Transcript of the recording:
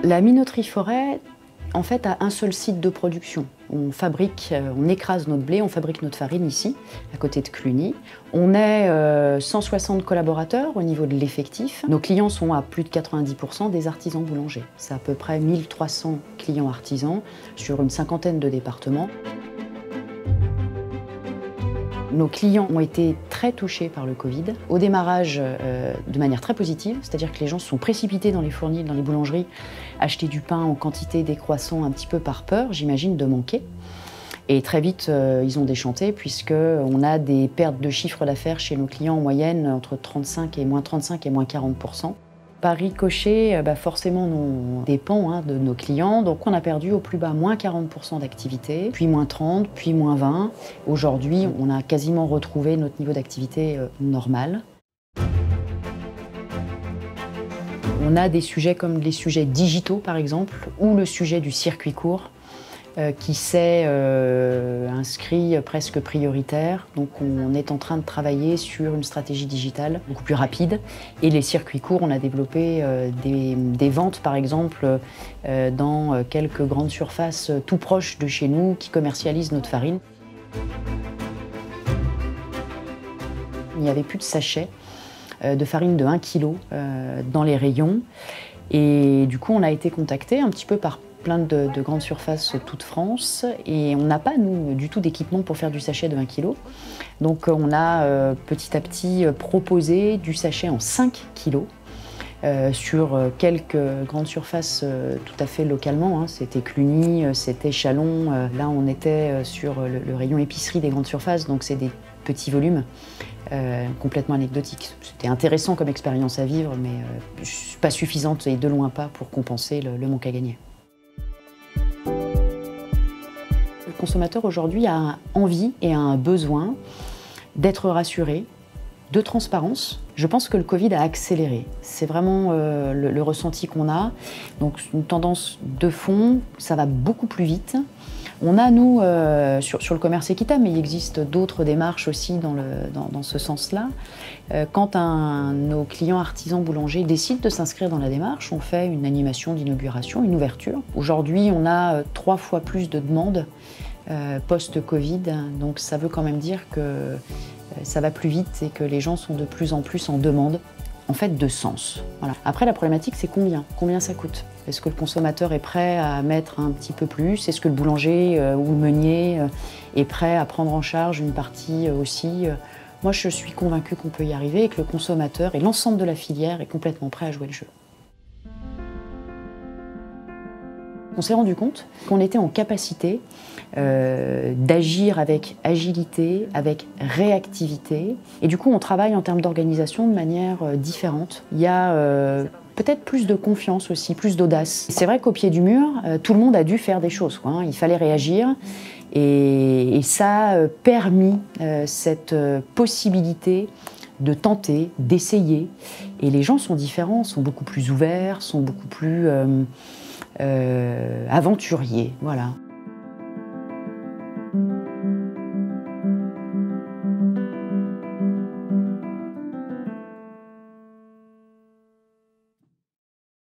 La minoterie Forêt, en fait, a un seul site de production. On fabrique, on écrase notre blé, on fabrique notre farine ici, à côté de Cluny. On est 160 collaborateurs au niveau de l'effectif. Nos clients sont à plus de 90% des artisans boulangers. C'est à peu près 1300 clients artisans sur une cinquantaine de départements. Nos clients ont été très touchés par le Covid. Au démarrage, de manière très positive, c'est-à-dire que les gens se sont précipités dans les fournils, dans les boulangeries, acheter du pain en quantité, des croissants un petit peu par peur, j'imagine, de manquer. Et très vite, ils ont déchanté puisqu'on a des pertes de chiffre d'affaires chez nos clients en moyenne entre 35 et moins 40%. Par ricochet, forcément, on dépend de nos clients. Donc on a perdu au plus bas moins 40% d'activité, puis moins 30, puis moins 20. Aujourd'hui, on a quasiment retrouvé notre niveau d'activité normal. On a des sujets comme les sujets digitaux, par exemple, ou le sujet du circuit court, qui s'est inscrit presque prioritaire. Donc on est en train de travailler sur une stratégie digitale beaucoup plus rapide. Et les circuits courts, on a développé des ventes, par exemple, dans quelques grandes surfaces tout proches de chez nous qui commercialisent notre farine. Il n'y avait plus de sachets de farine de 1 kg dans les rayons. Et du coup, on a été contacté un petit peu par plein de grandes surfaces toute France et on n'a pas, nous, du tout d'équipement pour faire du sachet de 1 kg. Donc on a petit à petit proposé du sachet en 5 kg sur quelques grandes surfaces tout à fait localement. C'était Cluny, c'était Châlons. Là, on était sur le rayon épicerie des grandes surfaces, donc c'est des petits volumes. Complètement anecdotique. C'était intéressant comme expérience à vivre, mais pas suffisante et de loin pas pour compenser le manque à gagner. Le consommateur aujourd'hui a envie et a un besoin d'être rassuré, de transparence. Je pense que le Covid a accéléré. C'est vraiment le ressenti qu'on a. Donc une tendance de fond, ça va beaucoup plus vite. On a, nous, sur le commerce équitable, mais il existe d'autres démarches aussi dans ce sens-là. Quand nos clients artisans boulangers décident de s'inscrire dans la démarche, on fait une animation d'inauguration, une ouverture. Aujourd'hui, on a 3 fois plus de demandes post-Covid, donc ça veut quand même dire que ça va plus vite et que les gens sont de plus en plus en demande, en fait, de sens. Voilà. Après, la problématique, c'est combien ça coûte. Est-ce que le consommateur est prêt à mettre un petit peu plus? Est-ce que le boulanger ou le meunier est prêt à prendre en charge une partie aussi? Moi, je suis convaincue qu'on peut y arriver et que le consommateur et l'ensemble de la filière est complètement prêt à jouer le jeu. On s'est rendu compte qu'on était en capacité d'agir avec agilité, avec réactivité. Et du coup, on travaille en termes d'organisation de manière différente. Il y a peut-être plus de confiance aussi, plus d'audace. C'est vrai qu'au pied du mur, tout le monde a dû faire des choses, quoi. Il fallait réagir. Et ça a permis cette possibilité de tenter, d'essayer. Et les gens sont différents, sont beaucoup plus ouverts, sont beaucoup plus aventuriers. Voilà.